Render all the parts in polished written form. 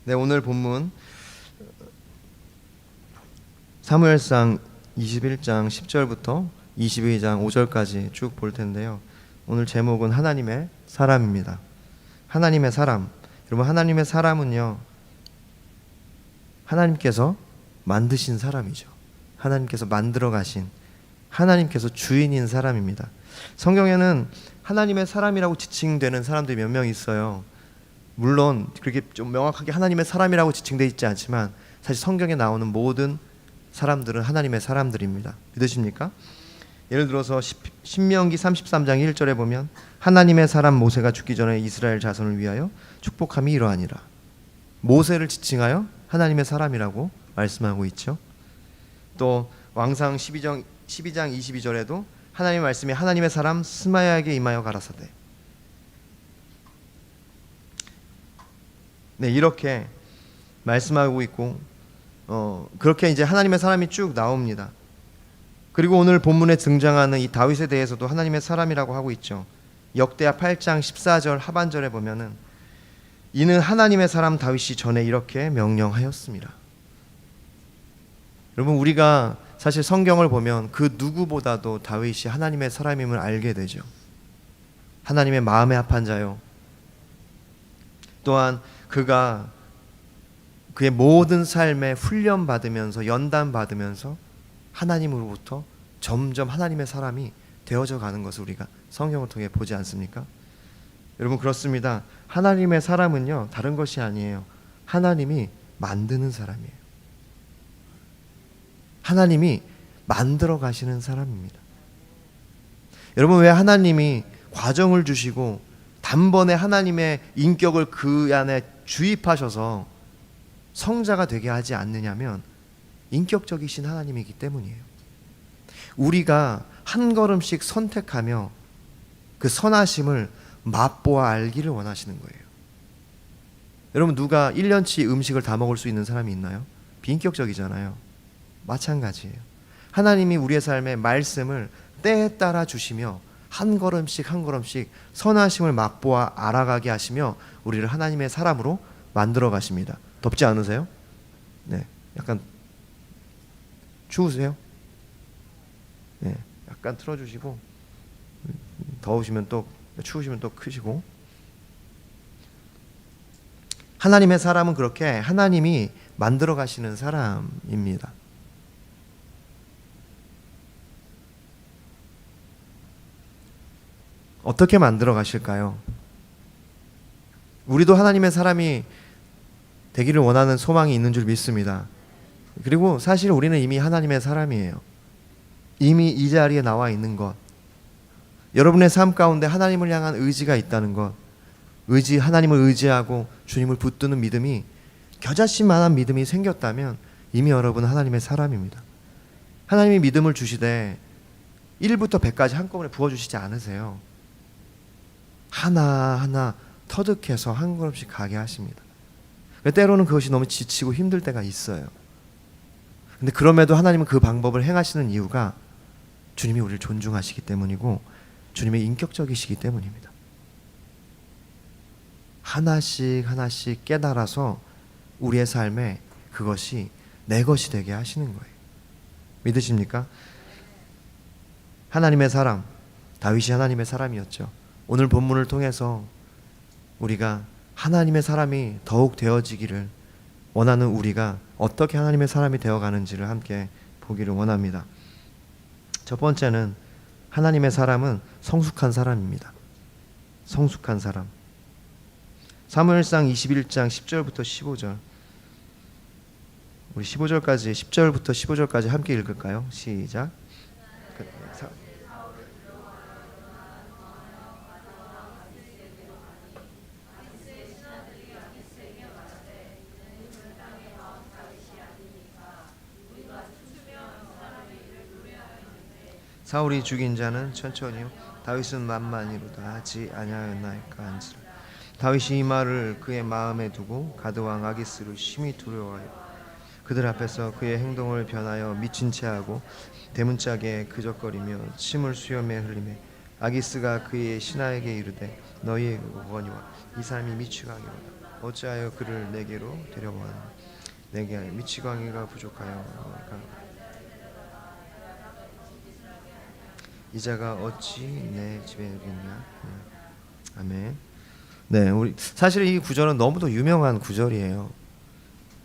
네, 오늘 본문 사무엘상 21장 10절부터 22장 5절까지 쭉 볼 텐데요. 오늘 제목은 하나님의 사람입니다. 하나님의 사람. 여러분, 하나님의 사람은요, 하나님께서 만드신 사람이죠. 하나님께서 만들어 가신, 하나님께서 주인인 사람입니다. 성경에는 하나님의 사람이라고 지칭되는 사람들이 몇 명 있어요. 물론 그렇게 좀 명확하게 하나님의 사람이라고 지칭되어 있지 않지만 사실 성경에 나오는 모든 사람들은 하나님의 사람들입니다. 믿으십니까? 예를 들어서 신명기 33장 1절에 보면 하나님의 사람 모세가 죽기 전에 이스라엘 자손을 위하여 축복함이 이러하니라. 모세를 지칭하여 하나님의 사람이라고 말씀하고 있죠. 또 왕상 12장 22절에도 하나님의 말씀이 하나님의 사람 스마야에게 임하여 가라사대. 네, 이렇게 말씀하고 있고 그렇게 이제 하나님의 사람이 쭉 나옵니다. 그리고 오늘 본문에 등장하는 이 다윗에 대해서도 하나님의 사람이라고 하고 있죠. 역대하 8장 14절 하반절에 보면은 이는 하나님의 사람 다윗이 전에 이렇게 명령하였습니다. 여러분, 우리가 사실 성경을 보면 그 누구보다도 다윗이 하나님의 사람임을 알게 되죠. 하나님의 마음에 합한 자요. 또한 그가 그의 모든 삶에 훈련받으면서 연단받으면서 하나님으로부터 점점 하나님의 사람이 되어져 가는 것을 우리가 성경을 통해 보지 않습니까? 여러분, 그렇습니다. 하나님의 사람은요, 다른 것이 아니에요. 하나님이 만드는 사람이에요. 하나님이 만들어 가시는 사람입니다. 여러분, 왜 하나님이 과정을 주시고 단번에 하나님의 인격을 그 안에 주입하셔서 성자가 되게 하지 않느냐면 인격적이신 하나님이기 때문이에요. 우리가 한 걸음씩 선택하며 그 선하심을 맛보아 알기를 원하시는 거예요. 여러분, 누가 1년치 음식을 다 먹을 수 있는 사람이 있나요? 비인격적이잖아요. 마찬가지예요. 하나님이 우리의 삶에 말씀을 때에 따라 주시며 한 걸음씩 한 걸음씩 선하심을 맛보아 알아가게 하시며 우리를 하나님의 사람으로 만들어 가십니다. 덥지 않으세요? 네, 약간 추우세요? 네, 약간 틀어주시고, 더우시면 또 추우시면 또 크시고. 하나님의 사람은 그렇게 하나님이 만들어 가시는 사람입니다. 어떻게 만들어 가실까요? 우리도 하나님의 사람이 되기를 원하는 소망이 있는 줄 믿습니다. 그리고 사실 우리는 이미 하나님의 사람이에요. 이미 이 자리에 나와 있는 것, 여러분의 삶 가운데 하나님을 향한 의지가 있다는 것, 하나님을 의지하고 주님을 붙드는 믿음이, 겨자씨만한 믿음이 생겼다면 이미 여러분은 하나님의 사람입니다. 하나님이 믿음을 주시되 1부터 100까지 한꺼번에 부어주시지 않으세요. 하나하나 터득해서 한 걸음씩 가게 하십니다. 때로는 그것이 너무 지치고 힘들 때가 있어요. 근데 그럼에도 하나님은 그 방법을 행하시는 이유가 주님이 우리를 존중하시기 때문이고 주님의 인격적이시기 때문입니다. 하나씩 하나씩 깨달아서 우리의 삶에 그것이 내 것이 되게 하시는 거예요. 믿으십니까? 하나님의 사람, 다윗이 하나님의 사람이었죠. 오늘 본문을 통해서 우리가 하나님의 사람이 더욱 되어지기를 원하는 우리가 어떻게 하나님의 사람이 되어가는지를 함께 보기를 원합니다. 첫 번째는 하나님의 사람은 성숙한 사람입니다. 성숙한 사람. 사무엘상 21장 10절부터 15절, 우리 15절까지 10절부터 15절까지 함께 읽을까요? 시작. 사울이 죽인 자는 천천히요 다윗은 만만히로다 하지 아니하였나이까 한지라. 다윗이 이 말을 그의 마음에 두고 가드왕 아기스를 심히 두려워하여 그들 앞에서 그의 행동을 변하여 미친 채하고 대문짝에 그적거리며 침을 수염에 흘리매 아기스가 그의 신하에게 이르되 너희의 원이와 이 사람이 미치가니로다. 어찌하여 그를 내게로 데려와 내게 미치광이가 부족하여 이자가 어찌 내 집에 있냐. 아멘. 네, 우리 사실 이 구절은 너무도 유명한 구절이에요.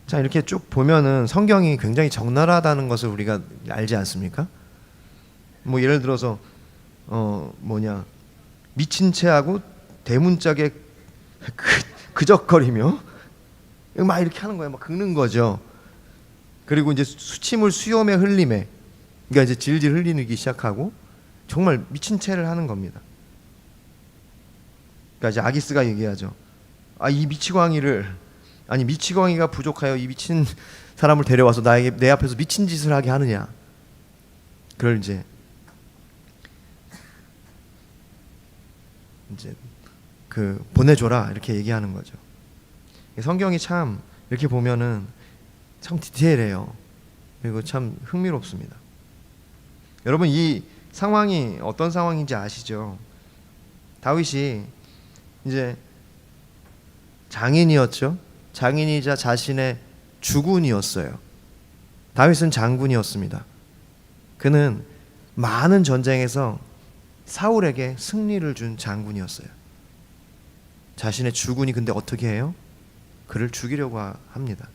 자, 이렇게 쭉 보면은 성경이 굉장히 적나라하다는 것을 우리가 알지 않습니까? 뭐 예를 들어서 미친 채하고 대문짝에 그적거리며 막 이렇게 하는 거예요. 막 긁는 거죠. 그리고 이제 수침을 수염에 흘림에, 그러니까 이제 질질 흘리기 시작하고 정말 미친 채를 하는 겁니다. 그러니까 이제 아기스가 얘기하죠. 이 미치광이가 부족하여 이 미친 사람을 데려와서 내 앞에서 미친 짓을 하게 하느냐. 그걸 이제 보내줘라 이렇게 얘기하는 거죠. 성경이 참 이렇게 보면은 참 디테일해요. 그리고 참 흥미롭습니다. 여러분, 이 상황이 어떤 상황인지 아시죠? 다윗이 이제 장인이었죠. 장인이자 자신의 주군이었어요. 다윗은 장군이었습니다. 그는 많은 전쟁에서 사울에게 승리를 준 장군이었어요. 자신의 주군이 근데 어떻게 해요? 그를 죽이려고 합니다.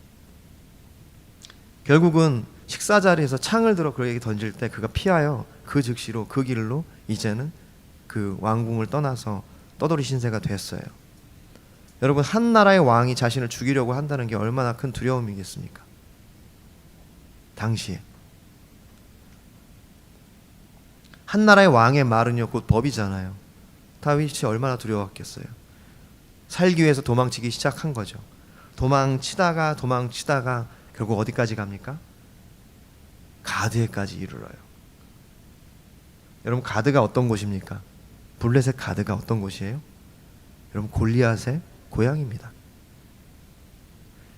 결국은 식사 자리에서 창을 들어 그에게 던질 때 그가 피하여 그 즉시로 그 길로 이제는 그 왕궁을 떠나서 떠돌이 신세가 됐어요. 여러분, 한 나라의 왕이 자신을 죽이려고 한다는 게 얼마나 큰 두려움이겠습니까? 당시에 한 나라의 왕의 말은요 곧 법이잖아요. 다윗이 얼마나 두려웠겠어요. 살기 위해서 도망치기 시작한 거죠. 도망치다가 결국 어디까지 갑니까? 가드에까지 이르러요. 여러분, 가드가 어떤 곳입니까? 블레셋 가드가 어떤 곳이에요? 여러분, 골리앗의 고향입니다.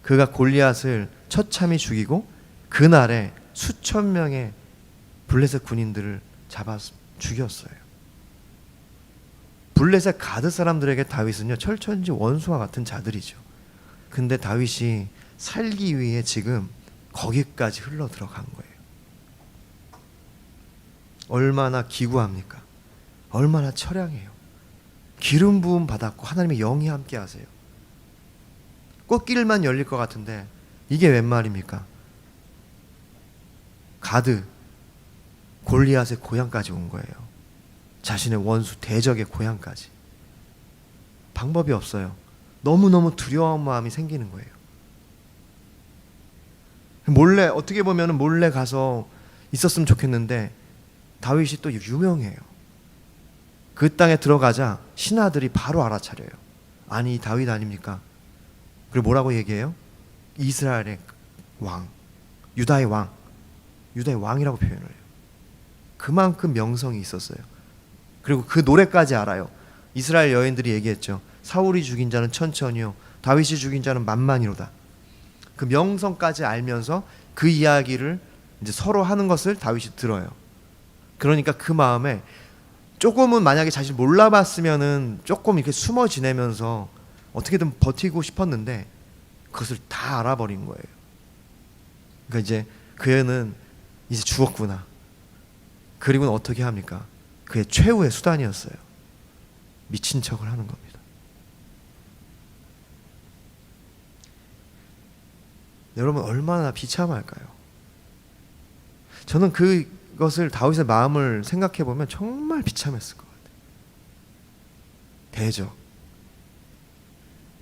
그가 골리앗을 처참히 죽이고 그날에 수천 명의 블레셋 군인들을 잡아 죽였어요. 블레셋 가드 사람들에게 다윗은요 철천지 원수와 같은 자들이죠. 근데 다윗이 살기 위해 지금 거기까지 흘러 들어간 거예요. 얼마나 기구합니까? 얼마나 처량해요. 기름 부음 받았고 하나님의 영이 함께 하세요. 꽃길만 열릴 것 같은데 이게 웬 말입니까? 가드 골리앗의 고향까지 온 거예요. 자신의 원수 대적의 고향까지. 방법이 없어요. 너무너무 두려운 마음이 생기는 거예요. 어떻게 보면 몰래 가서 있었으면 좋겠는데 다윗이 또 유명해요. 그 땅에 들어가자 신하들이 바로 알아차려요. 아니, 다윗 아닙니까? 그리고 뭐라고 얘기해요? 이스라엘의 왕, 유다의 왕이라고 표현을 해요. 그만큼 명성이 있었어요. 그리고 그 노래까지 알아요. 이스라엘 여인들이 얘기했죠. 사울이 죽인 자는 천천히요, 다윗이 죽인 자는 만만이로다. 그 명성까지 알면서 그 이야기를 이제 서로 하는 것을 다윗이 들어요. 그러니까 그 마음에 조금은 만약에 자신이 몰라봤으면은 조금 이렇게 숨어 지내면서 어떻게든 버티고 싶었는데 그것을 다 알아버린 거예요. 그러니까 이제 그 애는 이제 죽었구나. 그리고는 어떻게 합니까? 그의 최후의 수단이었어요. 미친 척을 하는 겁니다. 여러분, 얼마나 비참할까요? 저는 그것을 다윗의 마음을 생각해 보면 정말 비참했을 것 같아요. 대적,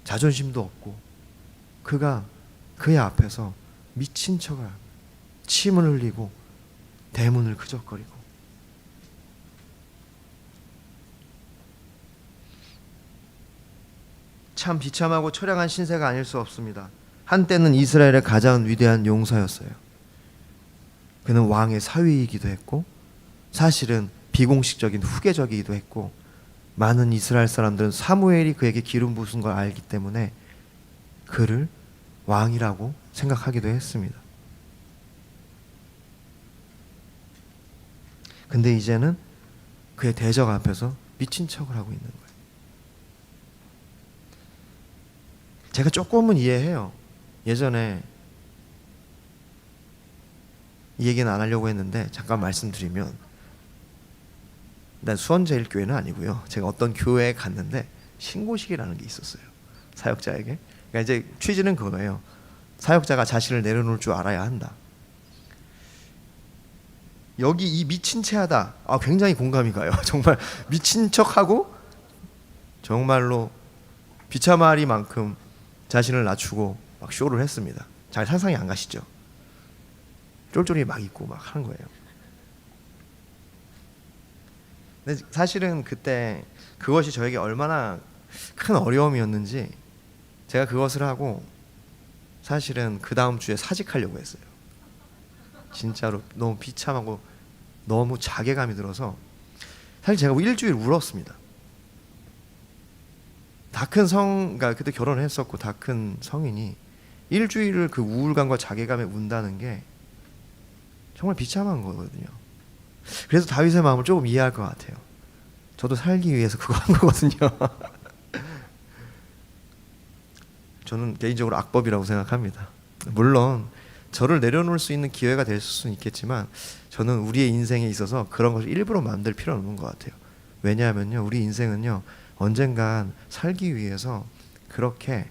자존심도 없고 그가 그의 앞에서 미친 척을 합니다. 침을 흘리고 대문을 그적거리고. 참 비참하고 처량한 신세가 아닐 수 없습니다. 한때는 이스라엘의 가장 위대한 용사였어요. 그는 왕의 사위이기도 했고 사실은 비공식적인 후계적이기도 했고 많은 이스라엘 사람들은 사무엘이 그에게 기름 부은 걸 알기 때문에 그를 왕이라고 생각하기도 했습니다. 근데 이제는 그의 대적 앞에서 미친 척을 하고 있는 거예요. 제가 조금은 이해해요. 예전에 이 얘기는 안 하려고 했는데 잠깐 말씀드리면, 난 수원제일교회는 아니고요. 제가 어떤 교회에 갔는데 신고식이라는 게 있었어요. 사역자에게. 그러니까 이제 취지는 그거예요. 사역자가 자신을 내려놓을 줄 알아야 한다. 여기 이 미친 체하다. 굉장히 공감이 가요. 정말 미친 척하고 정말로 비참하리만큼 자신을 낮추고 막 쇼를 했습니다. 잘 상상이 안 가시죠? 쫄쫄이 막 입고 막 하는 거예요. 근데 사실은 그때 그것이 저에게 얼마나 큰 어려움이었는지, 제가 그것을 하고 사실은 그 다음 주에 사직하려고 했어요. 진짜로 너무 비참하고 너무 자괴감이 들어서 사실 제가 일주일 울었습니다. 다 큰 그러니까 그때 결혼을 했었고 다 큰 성인이 일주일을 그 우울감과 자괴감에 운다는 게 정말 비참한 거거든요. 그래서 다윗의 마음을 조금 이해할 것 같아요. 저도 살기 위해서 그거 한 거거든요. 저는 개인적으로 악법이라고 생각합니다. 물론 저를 내려놓을 수 있는 기회가 될 수는 있겠지만, 저는 우리의 인생에 있어서 그런 것을 일부러 만들 필요는 없는 것 같아요. 왜냐하면요, 우리 인생은요, 언젠간 살기 위해서 그렇게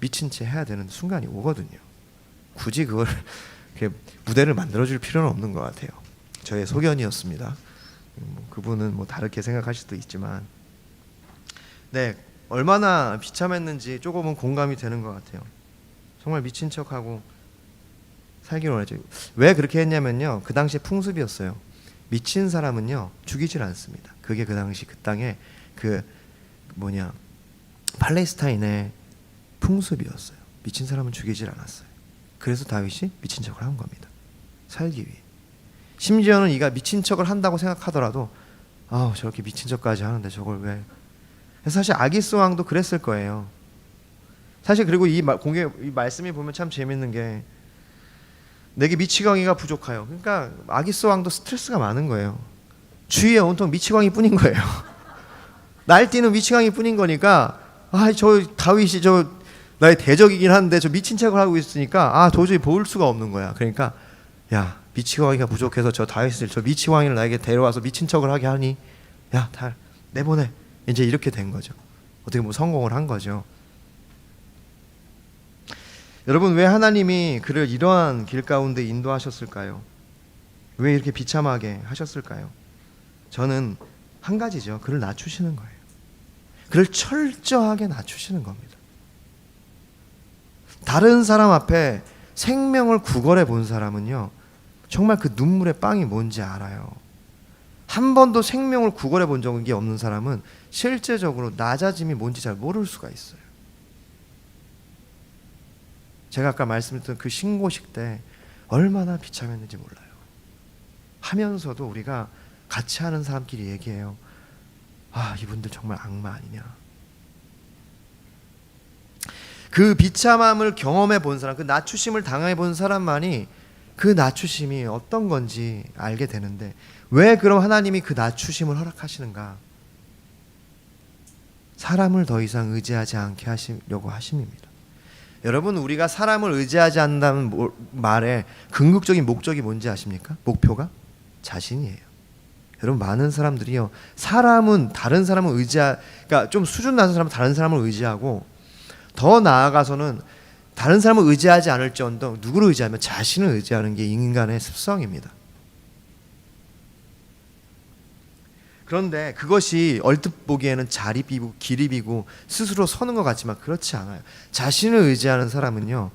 미친 채 해야 되는 순간이 오거든요. 굳이 그걸 무대를 만들어줄 필요는 없는 것 같아요. 저의 소견이었습니다. 그분은 뭐 다르게 생각하실 수도 있지만, 네, 얼마나 비참했는지 조금은 공감이 되는 것 같아요. 정말 미친 척하고 살기로 원했죠. 왜 그렇게 했냐면요, 그 당시에 풍습이었어요. 미친 사람은요 죽이질 않습니다. 그게 그 당시 그 땅에 팔레스타인의 풍습이었어요. 미친 사람은 죽이질 않았어요. 그래서 다윗이 미친 척을 한 겁니다. 살기 위해. 심지어는 이가 미친 척을 한다고 생각하더라도 저렇게 미친 척까지 하는데 저걸 왜. 사실 아기스 왕도 그랬을 거예요. 사실 그리고 이 말씀이 보면 참 재밌는 게, 내게 미치광이가 부족하여. 그러니까 아기스 왕도 스트레스가 많은 거예요. 주위에 온통 미치광이 뿐인 거예요. 날뛰는 미치광이 뿐인 거니까, 저 다윗이 나의 대적이긴 한데 저 미친 척을 하고 있으니까 도저히 볼 수가 없는 거야. 그러니까 야, 미치광이가 부족해서 저 다윗을, 저 미치광이를 나에게 데려와서 미친 척을 하게 하니, 야, 다 내보내. 이제 이렇게 된 거죠. 어떻게 보면 성공을 한 거죠. 여러분, 왜 하나님이 그를 이러한 길 가운데 인도하셨을까요? 왜 이렇게 비참하게 하셨을까요? 저는 한 가지죠. 그를 낮추시는 거예요. 그를 철저하게 낮추시는 겁니다. 다른 사람 앞에 생명을 구걸해 본 사람은요, 정말 그 눈물의 빵이 뭔지 알아요. 한 번도 생명을 구걸해 본 적이 없는 사람은 실제적으로 낮아짐이 뭔지 잘 모를 수가 있어요. 제가 아까 말씀드렸던 그 신고식 때 얼마나 비참했는지 몰라요. 하면서도 우리가 같이 하는 사람끼리 얘기해요. 이분들 정말 악마 아니냐. 그 비참함을 경험해 본 사람, 그 낮추심을 당해 본 사람만이 그 낮추심이 어떤 건지 알게 되는데, 왜 그럼 하나님이 그 낮추심을 허락하시는가? 사람을 더 이상 의지하지 않게 하시려고 하심입니다. 여러분, 우리가 사람을 의지하지 않는다는 말의 궁극적인 목적이 뭔지 아십니까? 목표가 자신이에요. 여러분, 많은 사람들이요, 다른 사람을 그러니까 좀 수준 낮은 사람은 다른 사람을 의지하고, 더 나아가서는 다른 사람을 의지하지 않을지언정 누구를 의지하면 자신을 의지하는 게 인간의 습성입니다. 그런데 그것이 얼핏 보기에는 자립이고 기립이고 스스로 서는 것 같지만 그렇지 않아요. 자신을 의지하는 사람은요,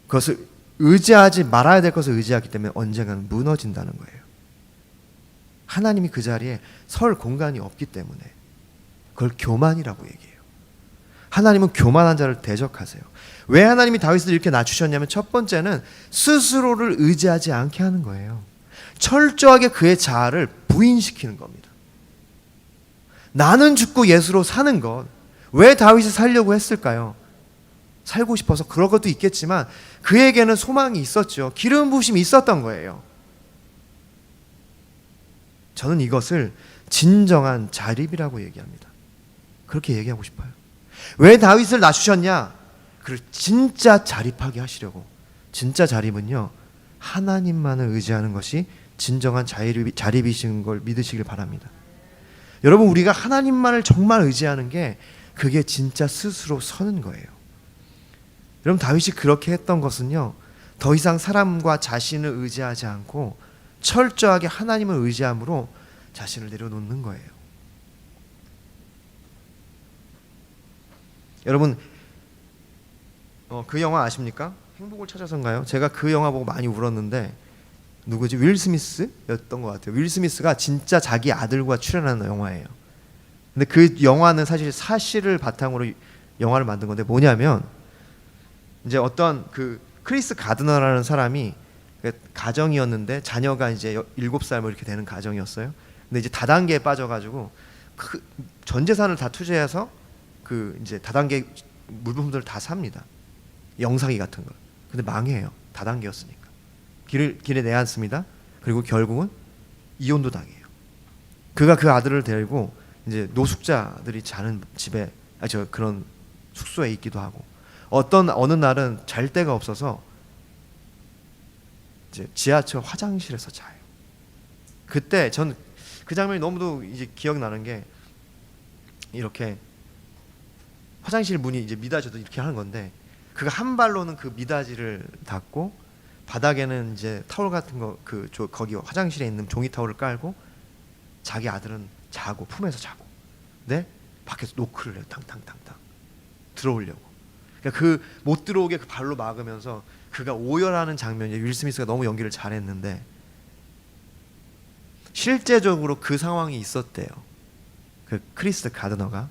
그것을 의지하지 말아야 될 것을 의지하기 때문에 언젠가는 무너진다는 거예요. 하나님이 그 자리에 설 공간이 없기 때문에 그걸 교만이라고 얘기해요. 하나님은 교만한 자를 대적하세요. 왜 하나님이 다윗을 이렇게 낮추셨냐면, 첫 번째는 스스로를 의지하지 않게 하는 거예요. 철저하게 그의 자아를 부인시키는 겁니다. 나는 죽고 예수로 사는 것. 왜 다윗이 살려고 했을까요? 살고 싶어서 그런 것도 있겠지만 그에게는 소망이 있었죠. 기름 부으심이 있었던 거예요. 저는 이것을 진정한 자립이라고 얘기합니다. 그렇게 얘기하고 싶어요. 왜 다윗을 낮추셨냐? 그를 진짜 자립하게 하시려고. 진짜 자립은요, 하나님만을 의지하는 것이 진정한 자립이신 걸 믿으시길 바랍니다. 여러분, 우리가 하나님만을 정말 의지하는 게 그게 진짜 스스로 서는 거예요. 여러분, 다윗이 그렇게 했던 것은요, 더 이상 사람과 자신을 의지하지 않고 철저하게 하나님을 의지함으로 자신을 내려놓는 거예요. 여러분, 그 영화 아십니까? 행복을 찾아서인가요? 제가 그 영화 보고 많이 울었는데, 누구지? 윌 스미스였던 것 같아요. 윌 스미스가 진짜 자기 아들과 출연하는 영화예요. 근데 그 영화는 사실 사실을 바탕으로 영화를 만든 건데, 뭐냐면 이제 어떤 그 크리스 가드너라는 사람이 가정이었는데 자녀가 이제 7살 뭐 이렇게 되는 가정이었어요. 근데 이제 다단계에 빠져가지고 그 전 재산을 다 투자해서 그 이제 다단계 물품들을 다 삽니다. 영상기 같은 걸. 근데 망해요. 다단계였으니까. 길에 내앉습니다. 그리고 결국은 이혼도 당해요. 그가 그 아들을 데리고 이제 노숙자들이 자는 집에 그런 숙소에 있기도 하고, 어느 날은 잘 데가 없어서 이제 지하철 화장실에서 자요. 그때 전 그 장면이 너무도 이제 기억나는 게, 이렇게 화장실 문이 이제 미닫이도 이렇게 하는 건데, 그가 한 발로는 그 미닫이를 닫고 바닥에는 이제 타월 같은 거 거기 화장실에 있는 종이 타월을 깔고 자기 아들은 자고 품에서 자고, 네? 밖에서 노크를 해요. 탕탕탕탕 들어오려고. 그러니까 그 못 들어오게 그 발로 막으면서 그가 오열하는 장면이, 윌 스미스가 너무 연기를 잘했는데 실제적으로 그 상황이 있었대요. 그 크리스 가드너가.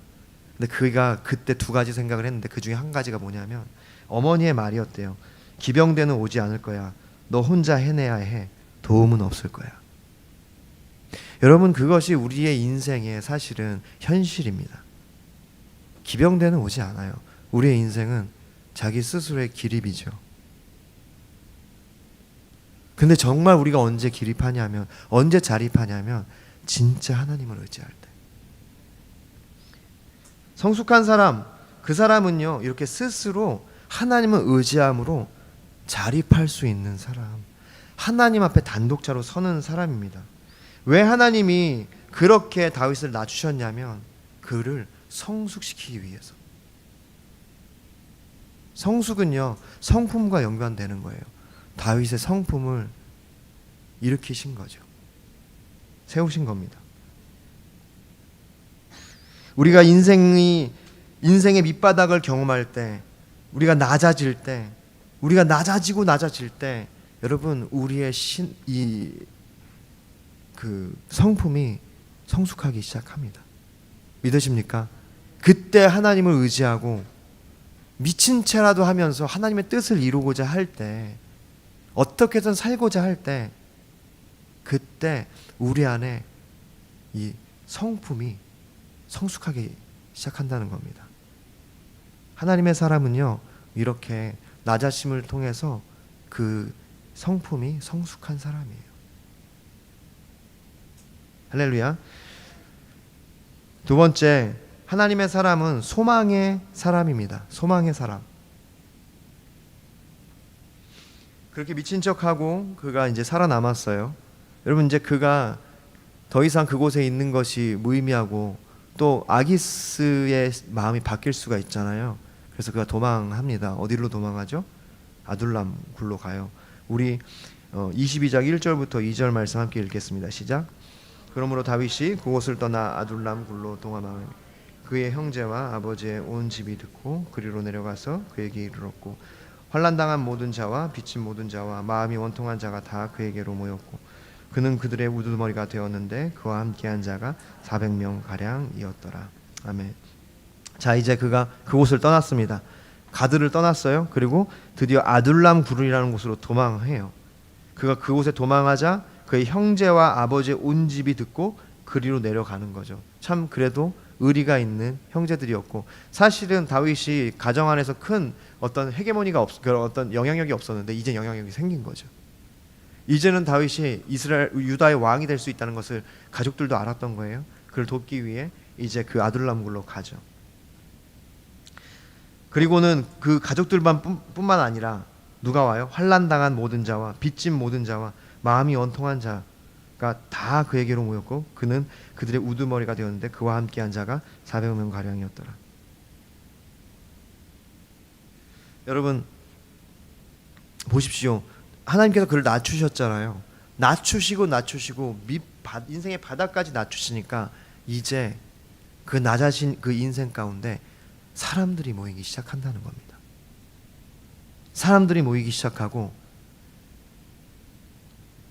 근데 그가 그때 두 가지 생각을 했는데 그 중에 한 가지가 뭐냐면 어머니의 말이었대요. 기병대는 오지 않을 거야. 너 혼자 해내야 해. 도움은 없을 거야. 여러분, 그것이 우리의 인생의 사실은 현실입니다. 기병대는 오지 않아요. 우리의 인생은 자기 스스로의 기립이죠. 근데 정말 우리가 언제 기립하냐면, 언제 자립하냐면 진짜 하나님을 의지할 때. 성숙한 사람, 그 사람은요, 이렇게 스스로 하나님을 의지함으로 자립할 수 있는 사람, 하나님 앞에 단독자로 서는 사람입니다. 왜 하나님이 그렇게 다윗을 낮추셨냐면 그를 성숙시키기 위해서. 성숙은요, 성품과 연관되는 거예요. 다윗의 성품을 일으키신 거죠. 세우신 겁니다. 우리가 인생의 밑바닥을 경험할 때, 우리가 낮아질 때, 우리가 낮아질 때, 여러분, 우리의 그 성품이 성숙하기 시작합니다. 믿으십니까? 그때 하나님을 의지하고 미친 채라도 하면서 하나님의 뜻을 이루고자 할 때, 어떻게든 살고자 할 때, 그때 우리 안에 이 성품이 성숙하기 시작한다는 겁니다. 하나님의 사람은요, 이렇게 낮아심을 통해서 그 성품이 성숙한 사람이에요. 할렐루야. 두 번째, 하나님의 사람은 소망의 사람입니다. 소망의 사람. 그렇게 미친 척하고 그가 이제 살아남았어요. 여러분, 이제 그가 더 이상 그곳에 있는 것이 무의미하고 또 아기스의 마음이 바뀔 수가 있잖아요. 그래서 그가 도망합니다. 어디로 도망하죠? 아둘람 굴로 가요. 우리 22장 1절부터 2절 말씀 함께 읽겠습니다. 시작. 그러므로 다윗이 그곳을 떠나 아둘람 굴로 동함하며 그의 형제와 아버지의 온 집이 듣고 그리로 내려가서 그에게 이르렀고, 환난당한 모든 자와 빚진 모든 자와 마음이 원통한 자가 다 그에게로 모였고, 그는 그들의 우두머리가 되었는데 그와 함께한 자가 400명 가량이었더라. 아멘. 자, 이제 그가 그곳을 떠났습니다. 가드를 떠났어요. 그리고 드디어 아둘람 굴이라는 곳으로 도망해요. 그가 그곳에 도망하자 그의 형제와 아버지의 온 집이 듣고 그리로 내려가는 거죠. 참 그래도 의리가 있는 형제들이었고, 사실은 다윗이 가정 안에서 큰 어떤 헤게모니가 어떤 영향력이 없었는데 이제 영향력이 생긴 거죠. 이제는 다윗이 유다의 왕이 될 수 있다는 것을 가족들도 알았던 거예요. 그를 돕기 위해 이제 그 아둘람 굴로 가죠. 그리고는 그 가족들만 뿐만 아니라 누가 와요? 환난당한 모든 자와 빚진 모든 자와 마음이 원통한 자가 다 그에게로 모였고 그는 그들의 우두머리가 되었는데 그와 함께한 자가 400명 가량이었더라. 여러분 보십시오. 하나님께서 그를 낮추셨잖아요. 낮추시고 인생의 바닥까지 낮추시니까 이제 그 낮아진 그 인생 가운데 사람들이 모이기 시작한다는 겁니다. 사람들이 모이기 시작하고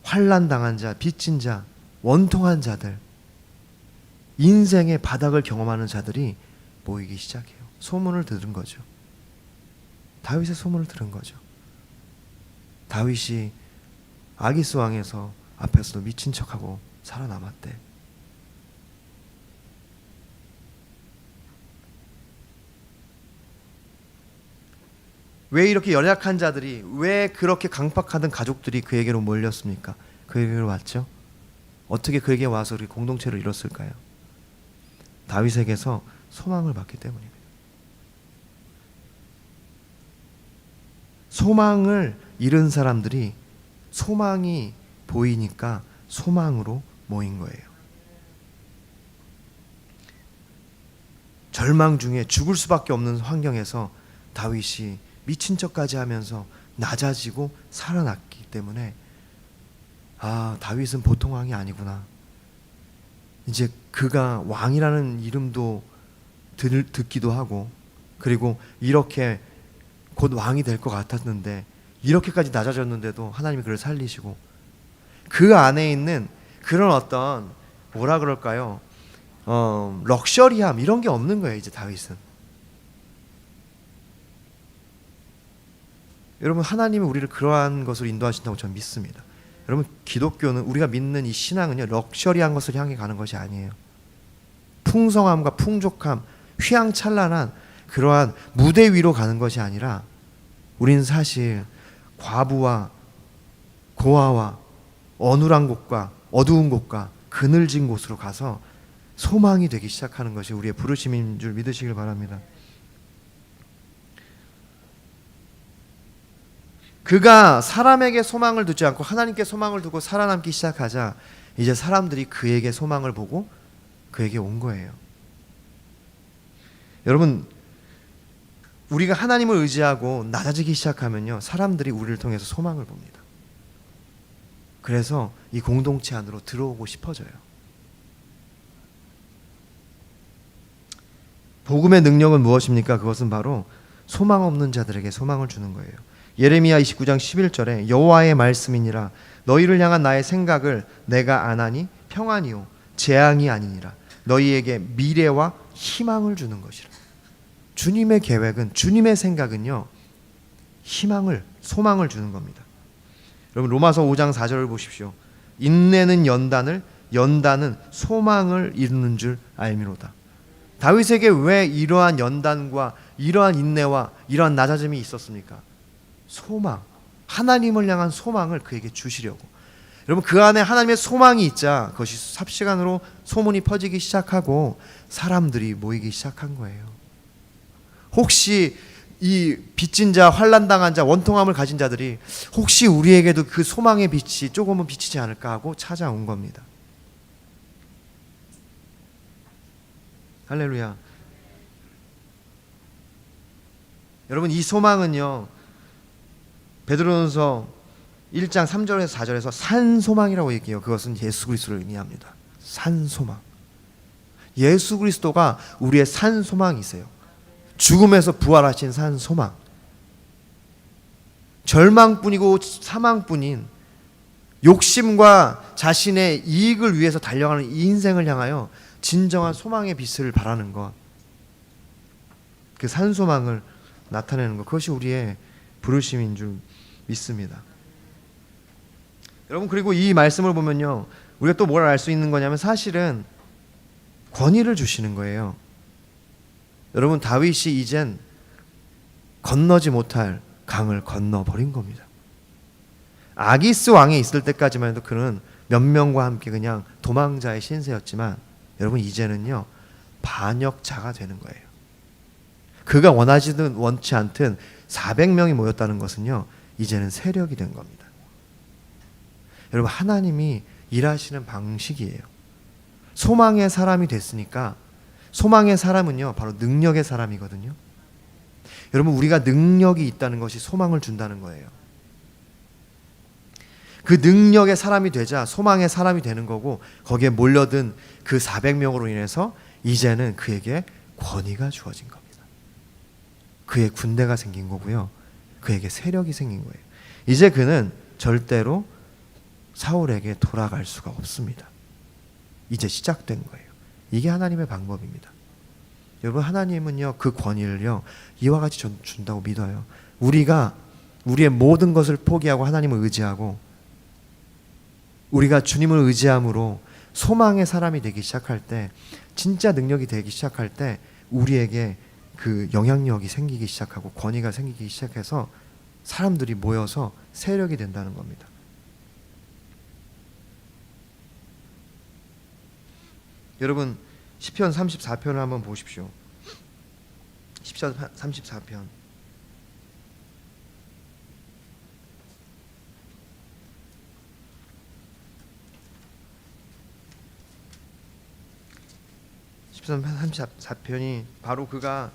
환난당한 자, 빚진 자, 원통한 자들, 인생의 바닥을 경험하는 자들이 모이기 시작해요. 소문을 들은 거죠. 다윗의 소문을 들은 거죠. 다윗이 아기스 왕에서 앞에서도 미친 척하고 살아남았대. 왜 이렇게 연약한 자들이, 왜 그렇게 강팍하던 가족들이 그에게로 몰렸습니까? 그에게로 왔죠. 어떻게 그에게 와서 우리 공동체를 이뤘을까요? 다윗에게서 소망을 받기 때문입니다. 소망을 잃은 사람들이 소망이 보이니까 소망으로 모인 거예요. 절망 중에 죽을 수밖에 없는 환경에서 다윗이 미친 척까지 하면서 낮아지고 살아났기 때문에 아, 다윗은 보통 왕이 아니구나. 이제 그가 왕이라는 이름도 듣기도 하고, 그리고 이렇게 곧 왕이 될 것 같았는데 이렇게까지 낮아졌는데도 하나님이 그를 살리시고, 그 안에 있는 그런 어떤 뭐라 그럴까요? 럭셔리함 이런 게 없는 거예요. 이제 다윗은. 여러분, 하나님은 우리를 그러한 것으로 인도하신다고 저는 믿습니다. 여러분, 기독교는, 우리가 믿는 이 신앙은요, 럭셔리한 것을 향해 가는 것이 아니에요. 풍성함과 풍족함, 휘황찬란한 그러한 무대 위로 가는 것이 아니라 우리는 사실 과부와 고아와 어눌한 곳과 어두운 곳과 그늘진 곳으로 가서 소망이 되기 시작하는 것이 우리의 부르심인 줄 믿으시길 바랍니다. 그가 사람에게 소망을 두지 않고 하나님께 소망을 두고 살아남기 시작하자 이제 사람들이 그에게 소망을 보고 그에게 온 거예요. 여러분, 우리가 하나님을 의지하고 낮아지기 시작하면요, 사람들이 우리를 통해서 소망을 봅니다. 그래서 이 공동체 안으로 들어오고 싶어져요. 복음의 능력은 무엇입니까? 그것은 바로 소망 없는 자들에게 소망을 주는 거예요. 예레미야 29장 11절에 여호와의 말씀이니라 너희를 향한 나의 생각을 내가 아나니 평안이요 재앙이 아니니라 너희에게 미래와 희망을 주는 것이라. 주님의 계획은, 주님의 생각은요, 희망을, 소망을 주는 겁니다. 여러분, 로마서 5장 4절을 보십시오. 인내는 연단을, 연단은 소망을 이루는 줄 알미로다. 다윗에게 왜 이러한 연단과 이러한 인내와 이러한 낮아짐이 있었습니까? 소망, 하나님을 향한 소망을 그에게 주시려고. 여러분, 그 안에 하나님의 소망이 있자 그것이 삽시간으로 소문이 퍼지기 시작하고 사람들이 모이기 시작한 거예요. 혹시 이 빚진 자, 환난당한 자, 원통함을 가진 자들이 혹시 우리에게도 그 소망의 빛이 조금은 비치지 않을까 하고 찾아온 겁니다. 할렐루야. 여러분, 이 소망은요, 베드로전서 1장 3절에서 4절에서 산소망이라고 얘기해요. 그것은 예수 그리스도를 의미합니다. 산소망. 예수 그리스도가 우리의 산소망이세요. 죽음에서 부활하신 산소망. 절망뿐이고 사망뿐인 욕심과 자신의 이익을 위해서 달려가는 이 인생을 향하여 진정한 소망의 빛을 발하는 것, 그 산소망을 나타내는 것, 그것이 우리의 부르심인 줄 믿습니다. 여러분, 그리고 이 말씀을 보면요, 우리가 또 뭘 알 수 있는 거냐면 사실은 권위를 주시는 거예요. 여러분, 다윗이 이젠 건너지 못할 강을 건너버린 겁니다. 아기스 왕에 있을 때까지만 해도 그는 몇 명과 함께 그냥 도망자의 신세였지만 여러분, 이제는요, 반역자가 되는 거예요. 그가 원하지든 원치 않든 400명이 모였다는 것은요, 이제는 세력이 된 겁니다. 여러분, 하나님이 일하시는 방식이에요. 소망의 사람이 됐으니까, 소망의 사람은요 바로 능력의 사람이거든요. 여러분, 우리가 능력이 있다는 것이 소망을 준다는 거예요. 그 능력의 사람이 되자 소망의 사람이 되는 거고, 거기에 몰려든 그 400명으로 인해서 이제는 그에게 권위가 주어진 겁니다. 그의 군대가 생긴 거고요, 그에게 세력이 생긴 거예요. 이제 그는 절대로 사울에게 돌아갈 수가 없습니다. 이제 시작된 거예요. 이게 하나님의 방법입니다. 여러분, 하나님은요 그 권위를요 이와 같이 준다고 믿어요. 우리가 우리의 모든 것을 포기하고 하나님을 의지하고, 우리가 주님을 의지함으로 소망의 사람이 되기 시작할 때, 진짜 능력이 되기 시작할 때 우리에게 그 영향력이 생기기 시작하고 권위가 생기기 시작해서 사람들이 모여서 세력이 된다는 겁니다. 여러분, 시편 34편을 한번 보십시오. 시편 34편. 시편 34편이 바로 그가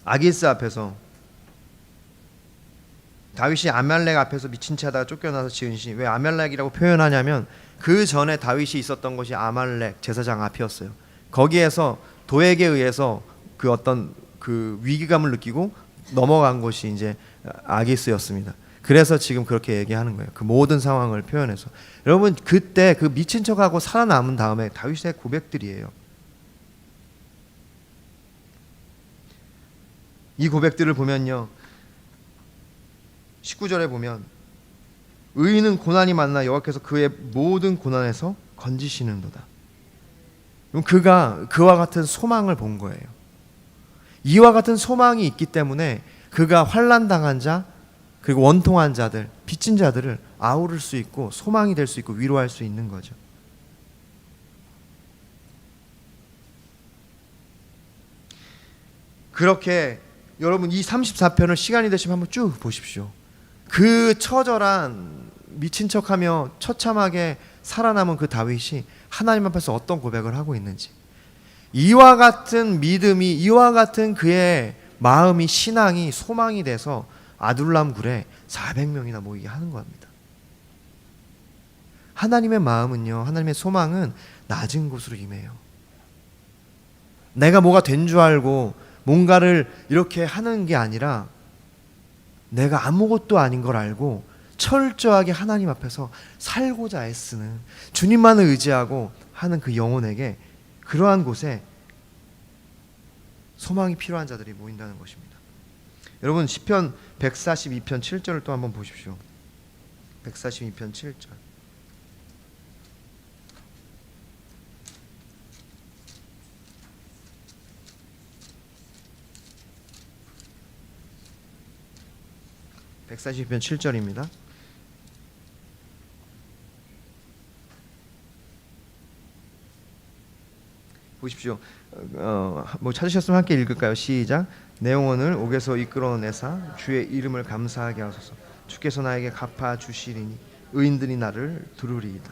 아기스 앞에서, 다윗이 아말렉 앞에서 미친 채 하다가 쫓겨나서 지은 시. 왜 아말렉이라고 표현하냐면 그 전에 다윗이 있었던 것이 아말렉 제사장 앞이었어요. 거기에서 도액에 의해서 그 어떤 그 위기감을 느끼고 넘어간 곳이 이제 아기스였습니다. 그래서 지금 그렇게 얘기하는 거예요. 그 모든 상황을 표현해서. 여러분, 그때 그 미친 척하고 살아남은 다음에 다윗의 고백들이에요. 이 고백들을 보면요, 19절에 보면 의인은 고난이 만나 여호와께서 그의 모든 고난에서 건지시는도다. 그럼 그가 그와 같은 소망을 본 거예요. 이와 같은 소망이 있기 때문에 그가 환난 당한 자, 그리고 원통한 자들, 빚진 자들을 아우를 수 있고 소망이 될 수 있고 위로할 수 있는 거죠. 그렇게 여러분, 이 34편을 시간이 되시면 한번 쭉 보십시오. 그 처절한 미친 척하며 처참하게 살아남은 그 다윗이 하나님 앞에서 어떤 고백을 하고 있는지, 이와 같은 믿음이, 이와 같은 그의 마음이, 신앙이 소망이 돼서 아둘람 굴에 400명이나 모이게 하는 겁니다. 하나님의 마음은요, 하나님의 소망은 낮은 곳으로 임해요. 내가 뭐가 된 줄 알고 뭔가를 이렇게 하는 게 아니라, 내가 아무것도 아닌 걸 알고 철저하게 하나님 앞에서 살고자 애쓰는, 주님만을 의지하고 하는 그 영혼에게, 그러한 곳에 소망이 필요한 자들이 모인다는 것입니다. 여러분, 시편 142편 7절을 또 한번 보십시오. 142편 7절. (140편) 7절입니다. 보십시오. 뭐 찾으셨으면 함께 읽을까요? 시작. 내 영혼을 옥에서 이끌어내사 주의 이름을 감사하게 하소서. 주께서 나에게 갚아 주시리니 의인들이 나를 두루리이다.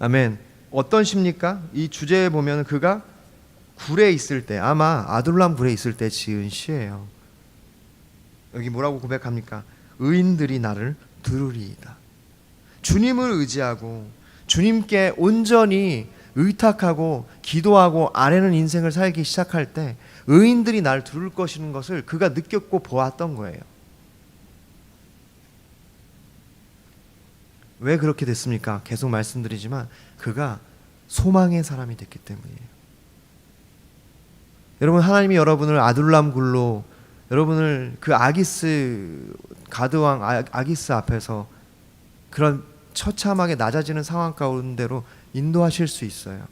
아멘. 어떤 시입니까? 이 주제에 보면 그가 굴에 있을 때, 아마 아둘람 굴에 있을 때 지은 시예요. 여기 뭐라고 고백합니까? 의인들이 나를 두루리이다. 주님을 의지하고 주님께 온전히 의탁하고 기도하고 아뢰는 인생을 살기 시작할 때 의인들이 날 두를 것이라는 것을 그가 느꼈고 보았던 거예요. 왜 그렇게 됐습니까? 계속 말씀드리지만 그가 소망의 사람이 됐기 때문이에요. 여러분, 하나님이 여러분을 아둘람 굴로, 여러분을 그 아기스 가드왕 아기스 앞에서 그런 처참하게 낮아지는 상황 가운데로 인도하실 수 있어요.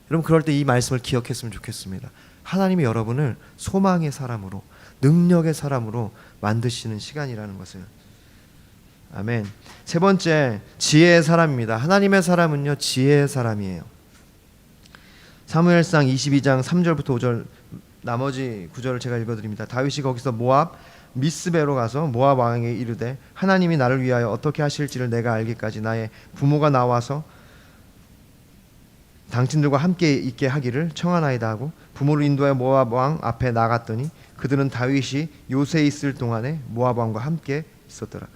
여러분, 그럴 때 이 말씀을 기억했으면 좋겠습니다. 하나님이 여러분을 소망의 사람으로, 능력의 사람으로 만드시는 시간이라는 것을. 아멘. 세 번째, 지혜의 사람입니다. 하나님의 사람은요, 지혜의 사람이에요. 사무엘상 22장 3절부터 5절 나머지 구절을 제가 읽어드립니다. 다윗이 거기서 모압 미스베로 가서 모압 왕에게 이르되 하나님이 나를 위하여 어떻게 하실지를 내가 알기까지 나의 부모가 나와서 당신들과 함께 있게 하기를 청하나이다 하고 부모를 인도하여 모압 왕 앞에 나갔더니 그들은 다윗이 요새에 있을 동안에 모압 왕과 함께 있었더라.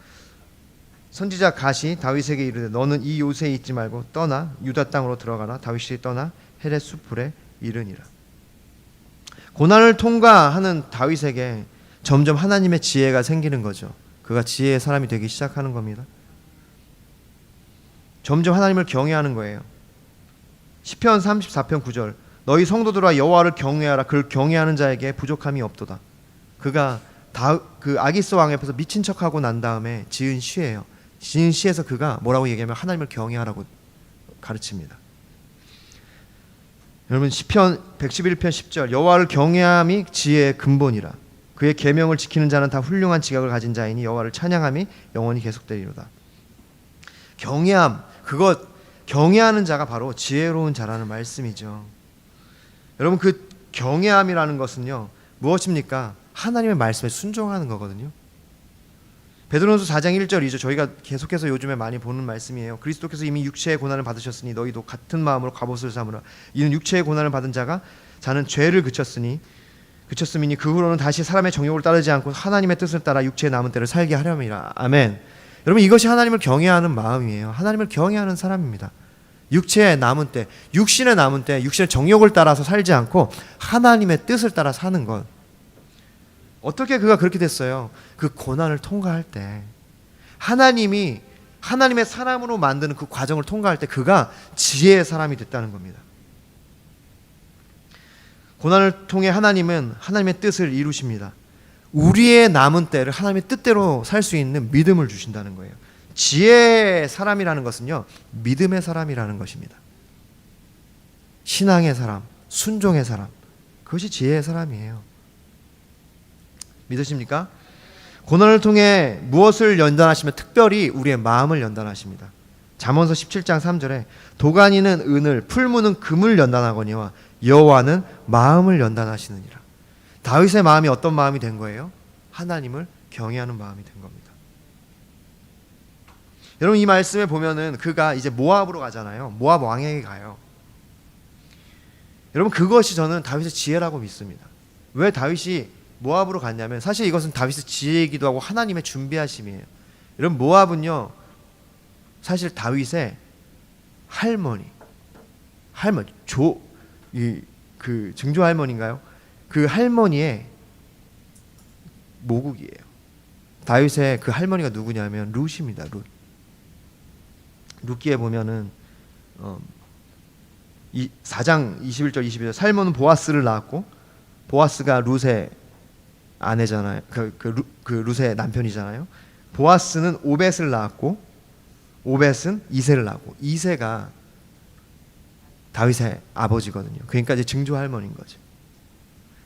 선지자 갓이 다윗에게 이르되 너는 이 요새에 있지 말고 떠나 유다 땅으로 들어가라. 다윗이 떠나 헤렛 수풀에 이르니라. 고난을 통과하는 다윗에게 점점 하나님의 지혜가 생기는 거죠. 그가 지혜의 사람이 되기 시작하는 겁니다. 점점 하나님을 경외하는 거예요. 시편 34편 9절 너희 성도들아 여호와를 경외하라. 그를 경외하는 자에게 부족함이 없도다. 그가 그 아기스 왕 앞에서 미친 척하고 난 다음에 지은 시예요. 지은 시에서 그가 뭐라고 얘기하면 하나님을 경외하라고 가르칩니다. 여러분 시편 111편 10절 여호와를 경외함이 지혜의 근본이라. 그의 계명을 지키는 자는 다 훌륭한 지각을 가진 자이니 여호와를 찬양함이 영원히 계속되리로다. 경외함, 그것 경외하는 자가 바로 지혜로운 자라는 말씀이죠. 여러분 그 경외함이라는 것은요 무엇입니까? 하나님의 말씀에 순종하는 거거든요. 베드로전서 4장 1절 2절 저희가 계속해서 요즘에 많이 보는 말씀이에요. 그리스도께서 이미 육체의 고난을 받으셨으니 너희도 같은 마음으로 갑옷을 삼으라. 이는 육체의 고난을 받은 자는 죄를 그쳤음이니 그 후로는 다시 사람의 정욕을 따르지 않고 하나님의 뜻을 따라 육체의 남은 때를 살게 하려니라. 아멘. 여러분 이것이 하나님을 경외하는 마음이에요. 하나님을 경외하는 사람입니다. 육체의 남은 때, 육신의 남은 때, 육신의 정욕을 따라서 살지 않고 하나님의 뜻을 따라 사는 것. 어떻게 그가 그렇게 됐어요? 그 고난을 통과할 때 하나님의 사람으로 만드는 그 과정을 통과할 때 그가 지혜의 사람이 됐다는 겁니다. 고난을 통해 하나님은 하나님의 뜻을 이루십니다. 우리의 남은 때를 하나님의 뜻대로 살 수 있는 믿음을 주신다는 거예요. 지혜의 사람이라는 것은요 믿음의 사람이라는 것입니다. 신앙의 사람, 순종의 사람, 그것이 지혜의 사람이에요. 믿으십니까? 고난을 통해 무엇을 연단하시면 특별히 우리의 마음을 연단하십니다. 잠언서 17장 3절에 도가니는 은을, 풀무는 금을 연단하거니와 여호와는 마음을 연단하시느니라. 다윗의 마음이 어떤 마음이 된 거예요? 하나님을 경외하는 마음이 된 겁니다. 여러분 이 말씀에 보면은 그가 이제 모압으로 가잖아요. 모압 왕에게 가요. 여러분 그것이 저는 다윗의 지혜라고 믿습니다. 왜 다윗이 모압으로 갔냐면 사실 이것은 다윗의 지혜이기도 하고 하나님의 준비하심이에요. 여러분 모압은요 사실 다윗의 할머니 그 증조 할머니인가요? 그 할머니의 모국이에요. 다윗의 그 할머니가 누구냐면 룻입니다. 룻기에 보면은 4장 21절 22절 살몬은 보아스를 낳았고 보아스가 룻의 아내잖아요. 그 룻의 남편이잖아요. 보아스는 오벳을 낳았고 오벳은 이새를 낳았고 이새가 다윗의 아버지거든요. 그러니까 이제 증조 할머니인 거죠.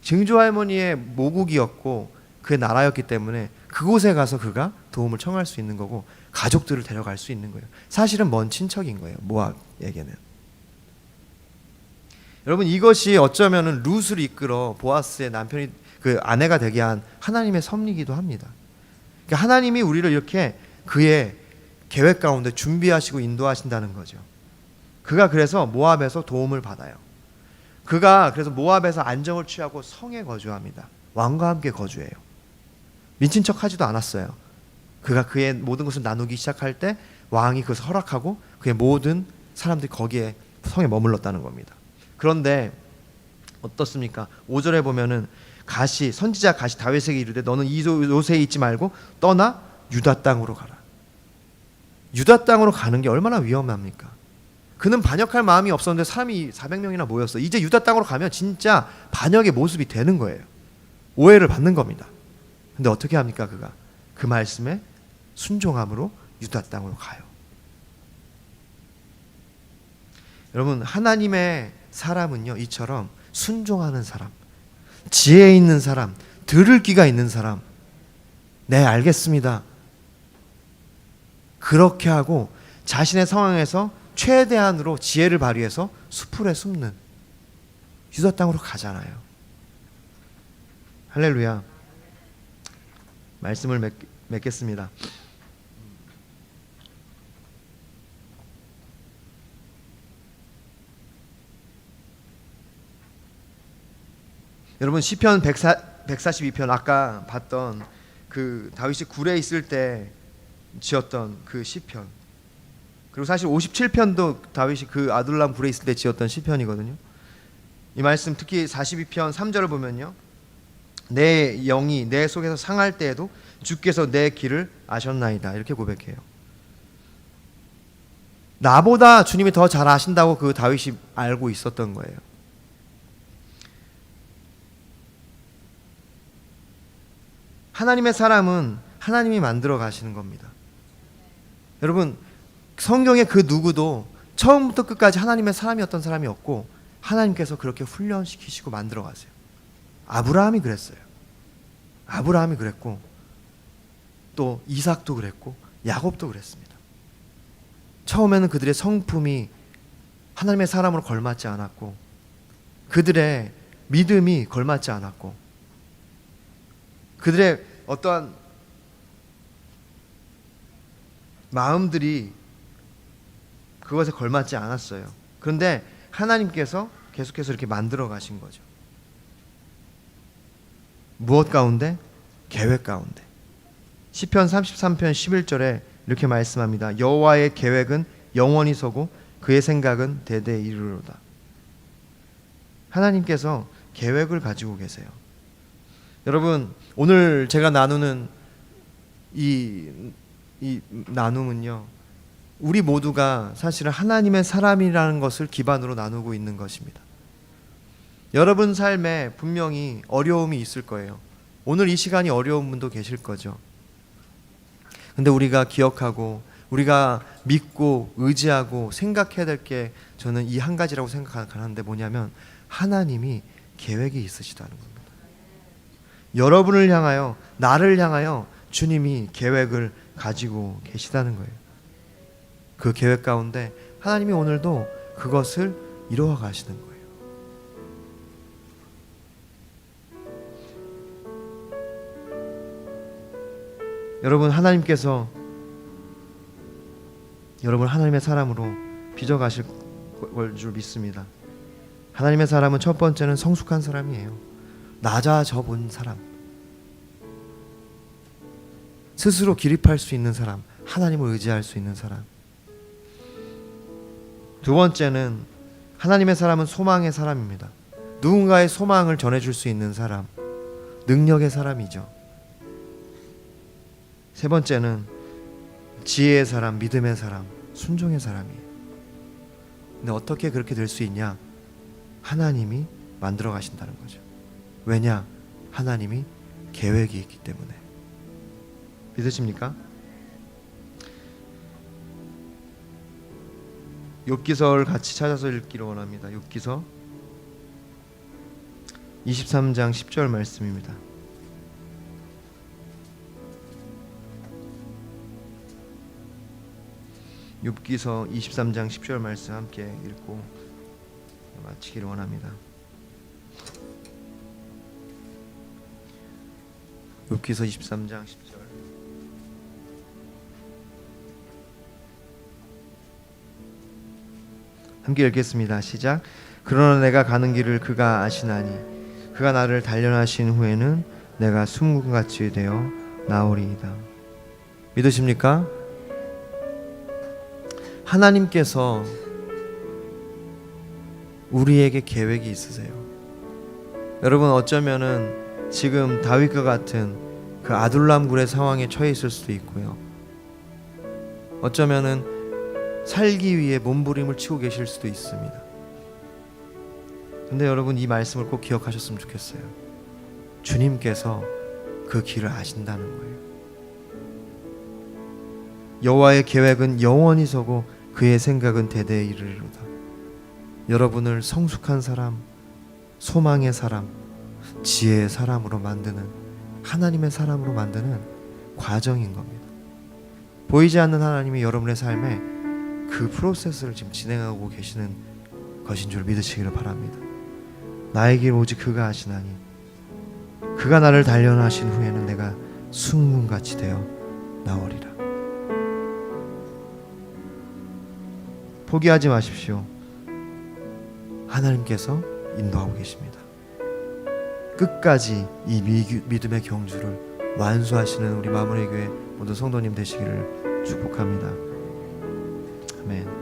증조 할머니의 모국이었고 그의 나라였기 때문에 그곳에 가서 그가 도움을 청할 수 있는 거고 가족들을 데려갈 수 있는 거예요. 사실은 먼 친척인 거예요. 모압에게는. 여러분 이것이 어쩌면은 룻을 이끌어 보아스의 남편이 그 아내가 되게 한 하나님의 섭리이기도 합니다. 그러니까 하나님이 우리를 이렇게 그의 계획 가운데 준비하시고 인도하신다는 거죠. 그가 그래서 모압에서 도움을 받아요. 그가 그래서 모압에서 안정을 취하고 성에 거주합니다. 왕과 함께 거주해요. 미친 척 하지도 않았어요. 그가 그의 모든 것을 나누기 시작할 때 왕이 그것을 허락하고 그의 모든 사람들이 거기에 성에 머물렀다는 겁니다. 그런데 어떻습니까? 5절에 보면은 선지자 갓이 다윗에게 이르되 너는 이 요새에 있지 말고 떠나 유다 땅으로 가라. 유다 땅으로 가는 게 얼마나 위험합니까? 그는 반역할 마음이 없었는데 사람이 400명이나 모였어. 이제 유다 땅으로 가면 진짜 반역의 모습이 되는 거예요. 오해를 받는 겁니다. 근데 어떻게 합니까? 그가 그 말씀에 순종함으로 유다 땅으로 가요. 여러분 하나님의 사람은요 이처럼 순종하는 사람, 지혜 있는 사람, 들을 귀가 있는 사람, 네 알겠습니다, 그렇게 하고 자신의 상황에서 최대한으로 지혜를 발휘해서 수풀에 숨는 유다 땅으로 가잖아요. 할렐루야. 말씀을 맺겠습니다. 여러분 시편 142편 아까 봤던 그 다윗이 굴에 있을 때 지었던 그 시편, 그리고 사실 57편도 다윗이 그 아둘람 굴에 있을 때 지었던 시편이거든요. 이 말씀 특히 42편 3절을 보면요, 내 영이 내 속에서 상할 때에도 주께서 내 길을 아셨나이다 이렇게 고백해요. 나보다 주님이 더 잘 아신다고 그 다윗이 알고 있었던 거예요. 하나님의 사람은 하나님이 만들어 가시는 겁니다. 여러분 성경의 그 누구도 처음부터 끝까지 하나님의 사람이었던 사람이 없고 하나님께서 그렇게 훈련시키시고 만들어 가세요. 아브라함이 그랬어요. 아브라함이 그랬고 또 이삭도 그랬고 야곱도 그랬습니다. 처음에는 그들의 성품이 하나님의 사람으로 걸맞지 않았고 그들의 믿음이 걸맞지 않았고 그들의 어떠한 마음들이 그것에 걸맞지 않았어요. 그런데 하나님께서 계속해서 이렇게 만들어 가신 거죠. 무엇 가운데? 계획 가운데. 시편 33편 11절에 이렇게 말씀합니다. 여호와의 계획은 영원히 서고 그의 생각은 대대에 이르로다. 하나님께서 계획을 가지고 계세요. 여러분 오늘 제가 나누는 이 나눔은요, 우리 모두가 사실은 하나님의 사람이라는 것을 기반으로 나누고 있는 것입니다. 여러분 삶에 분명히 어려움이 있을 거예요. 오늘 이 시간이 어려운 분도 계실 거죠. 근데 우리가 기억하고 우리가 믿고 의지하고 생각해야 될 게 저는 이 한 가지라고 생각하는데 뭐냐면 하나님이 계획이 있으시다는 겁니다. 여러분을 향하여 나를 향하여 주님이 계획을 가지고 계시다는 거예요. 그 계획 가운데 하나님이 오늘도 그것을 이루어 가시는 거예요. 여러분 하나님께서 여러분 하나님의 사람으로 빚어 가실 걸 줄 믿습니다. 하나님의 사람은 첫 번째는 성숙한 사람이에요. 낮아져 본 사람, 스스로 기립할 수 있는 사람, 하나님을 의지할 수 있는 사람. 두 번째는 하나님의 사람은 소망의 사람입니다. 누군가의 소망을 전해줄 수 있는 사람, 능력의 사람이죠. 세 번째는 지혜의 사람, 믿음의 사람, 순종의 사람이에요. 근데 어떻게 그렇게 될 수 있냐? 하나님이 만들어 가신다는 거죠. 왜냐? 하나님이 계획이 있기 때문에. 믿으십니까? 욥기서를 같이 찾아서 읽기를 원합니다. 욥기서 23장 10절 말씀입니다. 욥기서 23장 10절 말씀 함께 읽고 마치기를 원합니다. 욥기서 23장 10절. 함께 읽겠습니다. 시작. 그러나 내가 가는 길을 그가 아시나니 그가 나를 단련하신 후에는 내가 숨같이 되어 나오리이다. 믿으십니까? 하나님께서 우리에게 계획이 있으세요. 여러분 어쩌면은 지금 다윗과 같은 그 아둘람 굴의 상황에 처해 있을 수도 있고요. 어쩌면은 살기 위해 몸부림을 치고 계실 수도 있습니다. 근데 여러분 이 말씀을 꼭 기억하셨으면 좋겠어요. 주님께서 그 길을 아신다는 거예요. 여호와의 계획은 영원히 서고 그의 생각은 대대에 이르리로다. 여러분을 성숙한 사람, 소망의 사람, 지혜의 사람으로 만드는, 하나님의 사람으로 만드는 과정인 겁니다. 보이지 않는 하나님이 여러분의 삶에 그 프로세스를 지금 진행하고 계시는 것인 줄 믿으시기를 바랍니다. 나의 길 오직 그가 하시나니 그가 나를 단련하신 후에는 내가 순금같이 되어 나오리라. 포기하지 마십시오. 하나님께서 인도하고 계십니다. 끝까지 이 믿음의 경주를 완수하시는 우리 마무리 교회 모든 성도님 되시기를 축복합니다. 아멘.